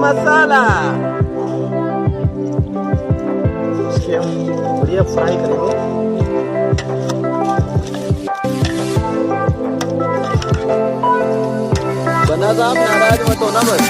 मसाला। इसके हम बढ़िया फ्राई करेंगे। बना साहब नाराज मत होना बस।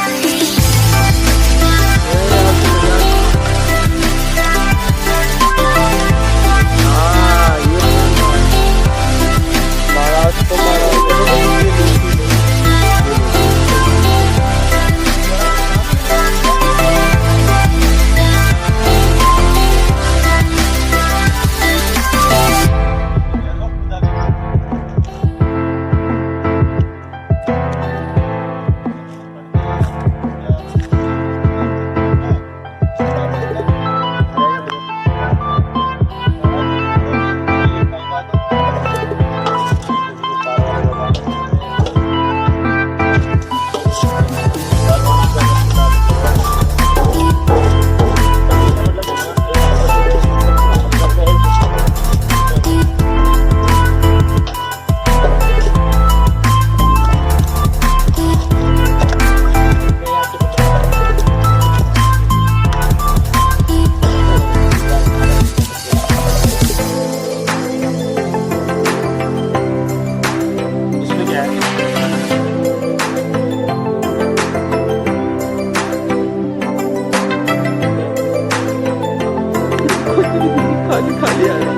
खाली आ रही।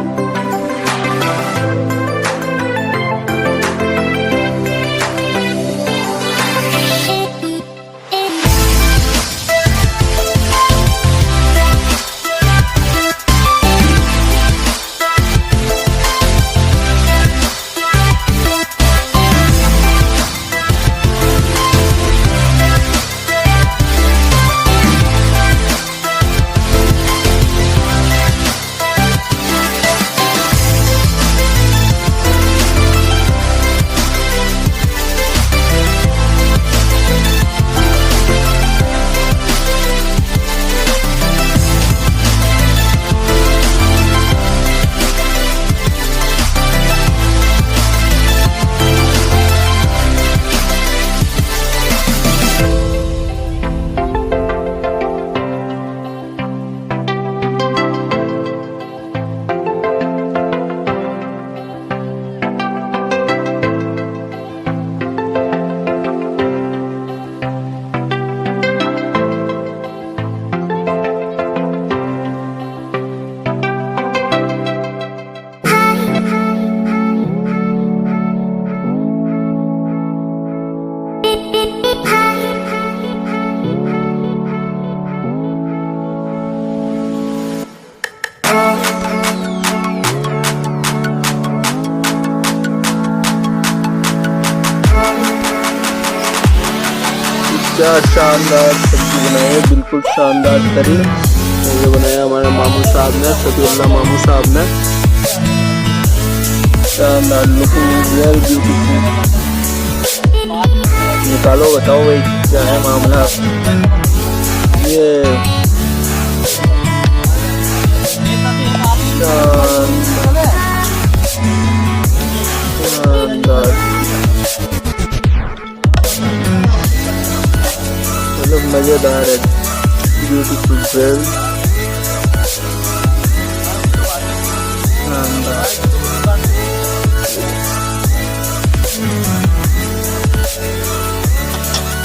क्या शानदार सब्जी बनाई है, बिल्कुल शानदार तरीन। ये बनाया हमारे मामू साहब ने, सफीउल्लाह मामू साहब ने। शानदार, लुकिंग वेरी ब्यूटीफुल। निकालो, बताओ भाई क्या है मामला। ये शानदार मजेदार है, ब्यूटीफुल फ्रेंड।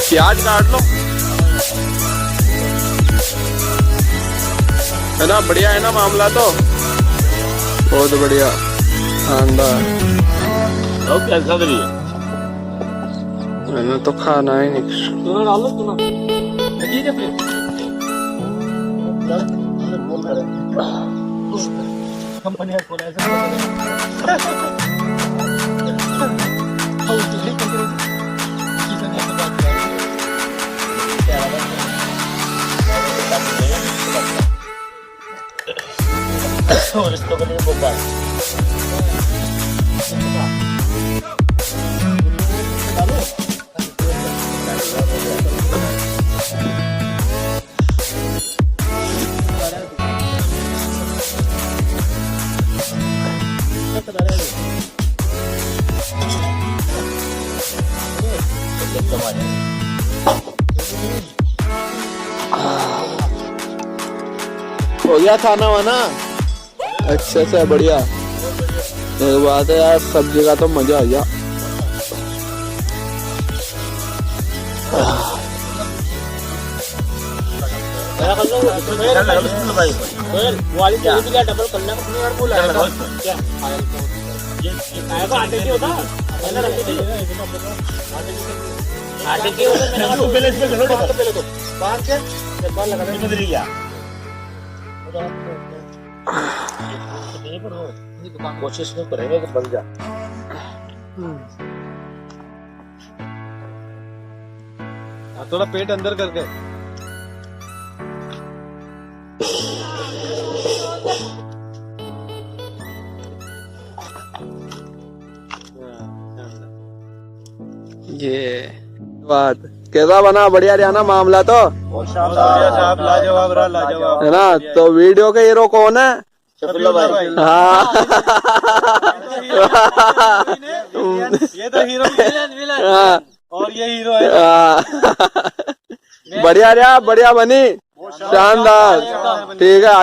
प्याज काट लो, है ना, बढ़िया है ना मामला, तो बहुत बढ़िया, शानदार। कैसा है मैंने तो खाना ही नहीं। डालो सुनो ठीक है फिर कंपनी है कोई ऐसा और इसको के लिए बोल हो गया खाना वाना? अच्छे से बढ़िया। एक बात है यार, सब्जी का तो मजा आ गया। कोशिश में करेंगे कि बन जा। थोड़ा पेट अंदर करके। ये बात कैसा बना? बढ़िया रहा ना मामला तो? लाजवाब रहा, लाजवाब है ना? तो वीडियो के हीरो कौन है? भाई। हाँ ये तो हीरो विलन हाँ। और ये हीरो है। हाँ। बढ़िया रहा, बढ़िया बनी, शानदार। ठीक है।